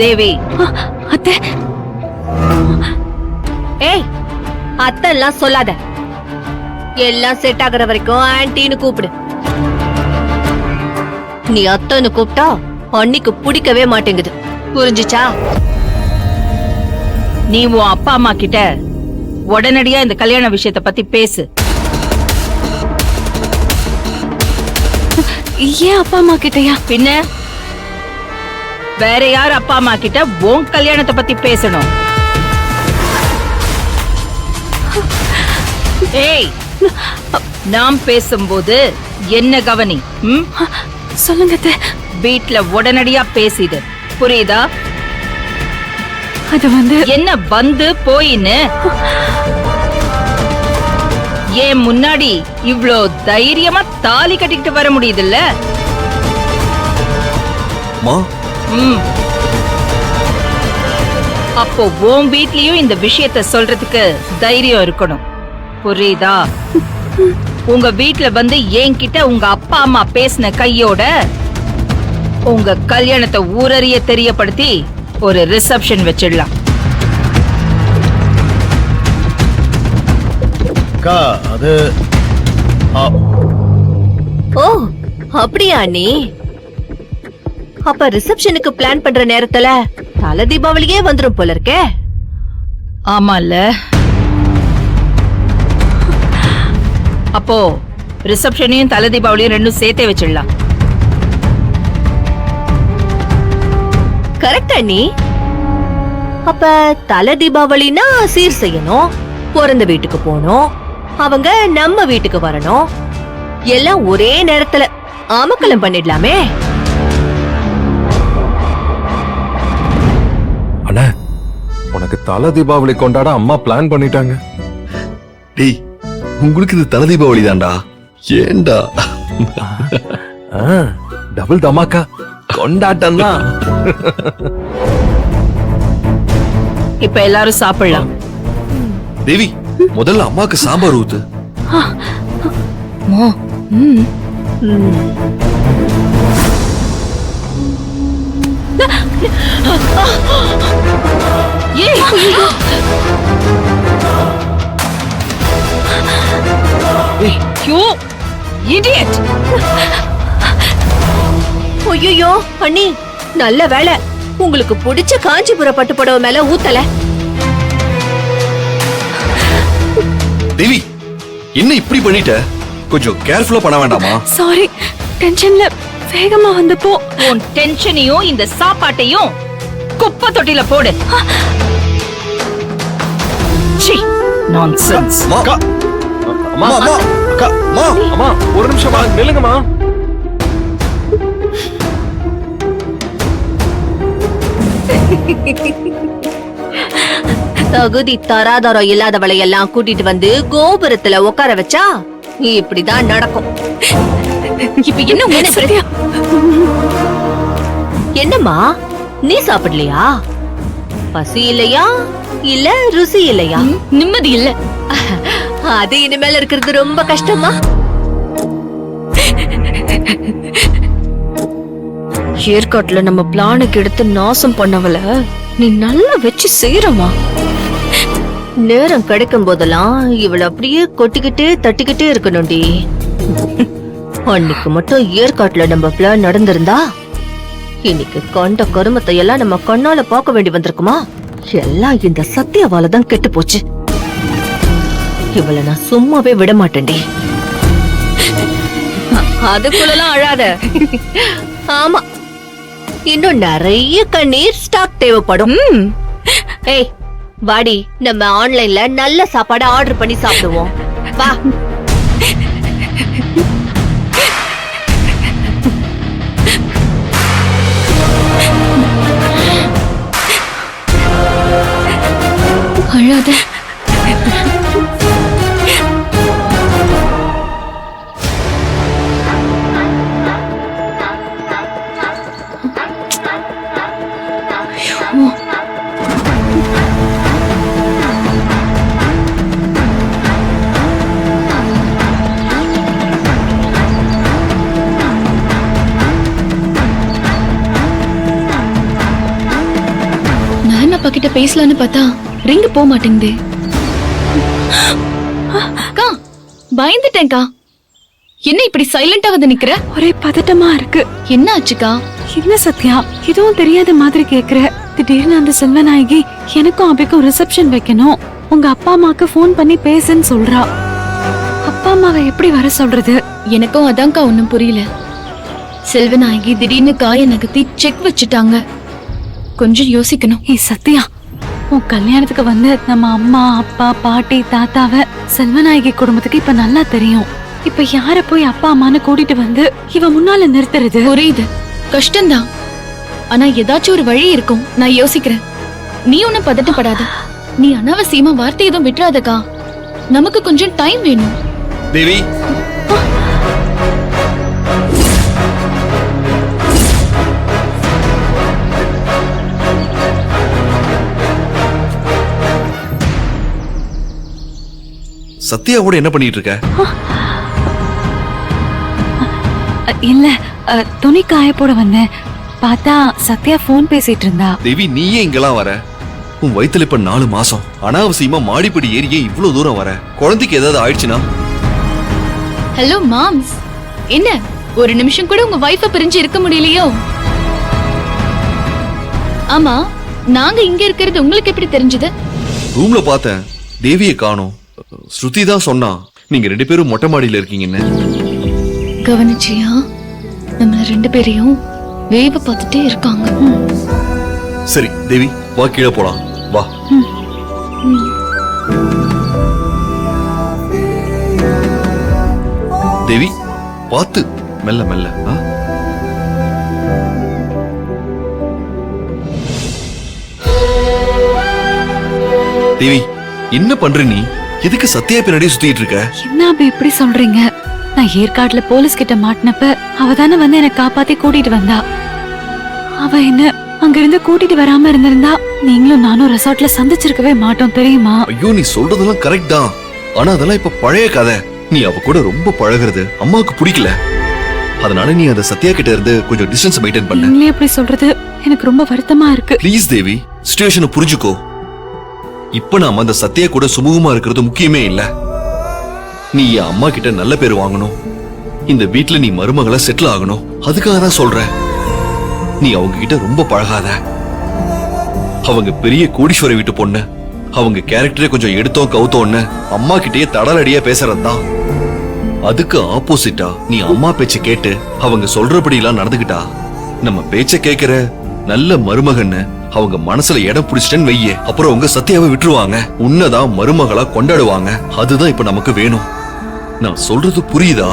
தேவி. அத்தை. ஏய், அத்தெல்லாம் சொல்லாத. எல்லாம் செட் ஆகுற வரைக்கும் ஆன்டின்னு கூப்பிடு. நீ அத்தன்னு கூப்பிட்டா அன்னிக்கு பிடிக்கவே மாட்டேங்குது. புரிஞ்சுச்சா? நீ உன் அப்பா அம்மா கிட்ட உடனடியா இந்த கல்யாண விஷயத்தை பத்தி பேசு. ஏன் அப்பா அம்மா கிட்டயா? பின்ன வேற யார் அப்பா அம்மா கிட்ட உன் கல்யாணத்தை பத்தி பேசணும்? ஏய், நாம் பேசும்போது என்ன கவனி. சொல்லுங்க அத்தை. வீட்ல உடனடியா பேசிடு, புரியுதா? அது என்ன வந்து போயின்னு ஏன் முன்னாடி இவ்ளோ தைரியமா தாலி கட்டிக்கிட்டு வர முடியுதுல்ல? அப்போ உன் வீட்லயும் இந்த விஷயத்த சொல்றதுக்கு தைரியம் இருக்கணும், புரியுதா? உங்க வீட்ல வந்து என்கிட்ட உங்க அப்பா அம்மா பேசின கையோட உங்க கல்யாணத்தை ஊரறிய தெரியப்படுத்தி ஒரு ரிசப்ஷன் வச்சிடலாம். அது ஓ, அப்படியா நீ? அப்ப ரிசப்ஷனுக்கு பிளான் பண்ற நேரத்துல தல தீபாவளியே வந்துரும் போல இருக்கே. ஆமால. அப்போ ரிசப்ஷனையும் தல தீபாவளியும் ரெண்டும் சேர்த்தே வச்சிடலாம். கரெக்டா நீ? அப்ப தல தீபாவளினா சீர் செய்யணும், பிறந்த வீட்டுக்கு போகணும், அவங்க நம்ம வீட்டுக்கு வரணும், எல்லாம் ஒரே நேரத்துல ஆமக்கலம் பண்ணிடலாமே. அண்ணா, உனக்கு தல தீபாவளி கொண்டாட அம்மா பிளான் பண்ணிட்டாங்க. டேய், உங்களுக்கு இது தல தீபாவளி தான்டா. ஏண்டா? டபுள் தமாக்கா கொண்டாட்டம் தான். இப்ப எல்லாரும் சாப்பிடலாம். தேவி, முதல்ல அம்மாக்கு சாம்பார் ஊத்து. ஐயோ அண்ணி, நல்ல வேளை உங்களுக்கு பிடிச்ச காஞ்சிபுர பட்டு புடவை மேல ஊத்தல. தேவி, என்ன இப்படி பண்ணிட்ட? கொஞ்சம் கேர்ஃபுல்லா பண்ண வேண்டாமா? சாரி, டென்ஷன்ல வேகமா வந்தப்போ. உன் டென்ஷனையும் இந்த சாப்பாட்டையும் குப்பை தொட்டில போடு. நான்சென்ஸ். அம்மா, ஒரு நிமிஷம் நில்லுங்கம்மா. தகுதி தராதரம் இல்லாதவளை எல்லாம் கூட்டிட்டு வந்து கோபுரத்துல உட்கார வச்சா இப்படிதான் நடக்கும். இப்ப என்ன? என்னம்மா, நீ சாப்பிடலையா? பசி இல்லையா இல்ல ருசி இல்லையா? நிம்மதி இல்ல. அது இனிமேல இருக்கிறது ரொம்ப கஷ்டமா? ஏற்காட்டுல நம்ம பிளானுக்கு எடுத்து நாசம் பண்ணவல நீ நல்லா வச்சு செய்யறமா. நேரம் கிடைக்கும் போதெல்லாம் இவள அப்படியே கொட்டிக்கிட்டே தட்டிக்கிட்டே இருக்கணும்டி. அன்னைக்கு மட்டும் ஏற்காட்டுல நம்ம பிளான் நடந்திருந்தா இன்னைக்கு கண்ட கருமத்தை எல்லாம் நம்ம கண்ணால பார்க்க வேண்டி வந்திருக்குமா? எல்லாம் இந்த சத்தியவாலதான் கெட்டு போச்சு. இவளை நான் சும்மாவே விட மாட்டேன்டி. அதுக்குள்ளலாம் அழாத. ஆமா, இன்னும் நிறைய கண்ணீர் ஸ்டாக் தேவைப்படும். ஏய் வாடி, நம்ம ஆன்லைன்ல நல்ல சாப்பாடு ஆர்டர் பண்ணி சாப்பிடுவோம். வா. அழாத. அப்பா கிட்ட பேசலான்னு பார்த்தா ரிங் போக மாட்டேங்குதே. அக்கா பயந்துட்டேன்க்கா. என்ன இப்படி சைலண்டா வந்து நிக்கிற? ஒரே பதட்டமா இருக்கு. என்ன ஆச்சுக்கா? இல்ல சத்யா, எதுவும் தெரியாத மாதிரி கேக்குற. திடீர்னு அந்த செல்வநாயகி எனக்கும் அபிக்கும் ரிசப்ஷன் வைக்கணும், உங்க அப்பா அம்மாக்கு ஃபோன் பண்ணி பேசுன்னு சொல்றா. அப்பா அம்மாவை எப்படி வர சொல்றது? எனக்கும் அதான்க்கா ஒண்ணும் புரியல. செல்வநாயகி திடீர்னு காய நகர்த்தி செக் வச்சுட்டாங்க. கொஞ்சம் யோசிக்கணும். ஏய் சத்யா, உன் கல்யாணத்துக்கு வந்து நம்ம அம்மா அப்பா பாட்டி தாத்தாவ செல்வநாயகி குடும்பத்துக்கு இப்ப நல்லா தெரியும். இப்ப யார போய் அப்பா அம்மான்னு கூட்டிட்டு வந்து இவ முன்னால நிறுத்துறது? புரியுது, கஷ்டம்தான். ஆனா ஏதாச்சும் ஒரு வழி இருக்கும், நான் யோசிக்கிறேன். நீ ஒன்னும் பதட்டப்படாத. நீ அனாவசியமா வார்த்தை எதுவும் விட்டுறாதக்கா. நமக்கு கொஞ்சம் டைம் வேணும். தேவி, சத்யா கூட என்ன பண்ணிட்டு இருக்க? இல்ல, துணி காய போட வந்தேன். பார்த்தா சத்யா போன் பேசிட்டு இருந்தா. தேவி, நீயே இங்கெல்லாம் வர? உன் வயித்துல இப்ப 4 மாசம். அனாவசியமா மாடிப்படி ஏறியே இவ்வளவு தூரம் வர. குழந்தைக்கு ஏதாவது ஆயிடுச்சுனா? ஹலோ மாம்ஸ், என்ன ஒரு நிமிஷம் கூட உங்க வைஃப பிரிஞ்சு இருக்க முடியலையோ? ஆமா, நாங்க இங்க இருக்கிறது உங்களுக்கு எப்படி தெரிஞ்சது? ரூம்ல பார்த்தேன், தேவியை காணோம். ஸ்ருதி தான் சொன்னா நீங்க 2 பேரும் மொட்டை மாடியில இருக்கீங்கன்னு. கவனிச்சியா? நம்ம 2 பேரையும் வேவ பார்த்துட்டே இருக்காங்க. சரி தேவி, வா கீழே போலாம். வா. தேவி, பார்த்து மெல்ல மெல்ல. தேவி, என்ன பண்ற நீ? எதுக்கு சத்யா பின்னாடி சுத்திட்டு இருக்க? என்ன அப்படி இப்படி சொல்றீங்க? நான் ஏற்காட்டுல போலீஸ் கிட்ட மாட்டினப்ப அவ தானே வந்து என்ன காப்பாத்தி கூட்டிட்டு வந்தா. அவ என்ன அங்க இருந்து கூட்டிட்டு வராம இருந்திருந்தா நீங்களும் நானும் ரெசார்ட்ல சந்திச்சிருக்கவே மாட்டோம், தெரியுமா? ஐயோ, நீ சொல்றதெல்லாம் கரெக்ட் தான். ஆனா அதெல்லாம் இப்ப பழைய கதை. நீ அவ கூட ரொம்ப பழகுறது அம்மாவுக்கு பிடிக்கல. அதனால நீ அந்த சத்யா கிட்ட இருந்து கொஞ்சம் டிஸ்டன்ஸ் மெயின்டைன் பண்ண. நீங்களே எப்படி சொல்றது? எனக்கு ரொம்ப வருத்தமா இருக்கு. ப்ளீஸ் தேவி, சிச்சுவேஷனை புரிஞ்சுக்கோ. இப்ப நாம அந்த சத்யா கூட சுமூகமா இருக்கிறது முக்கியமே இல்ல. நீ என் அம்மா கிட்ட நல்ல பேர் வாங்கணும், இந்த வீட்ல நீ மருமகளை செட்டில் ஆகணும். அதுக்காக தான் சொல்றேன். நீ அவங்க கிட்ட ரொம்ப பழகாத. அவங்க பெரிய கோடீஸ்வர வீட்டு பொண்ணு. அவங்க கேரக்டரே கொஞ்சம் எடுத்தோம் கவுத்தோன்னு அம்மா கிட்டயே தடலடியா பேசுறதுதான். அதுக்கு ஆப்போசிட்டா நீ அம்மா பேச்ச கேட்டு அவங்க சொல்றபடி எல்லாம் நடந்துகிட்டா நம்ம பேச்ச கேக்குற நல்ல மருமகன்னு அவங்க மனசுல இடம் பிடிச்சிட்டேன்னு வையே, அப்புறம் உங்க சத்யாவை விட்டுருவாங்க. உன்னதான் மருமகளா கொண்டாடுவாங்க. அதுதான் இப்ப நமக்கு வேணும். நான் சொல்றது புரியுதா?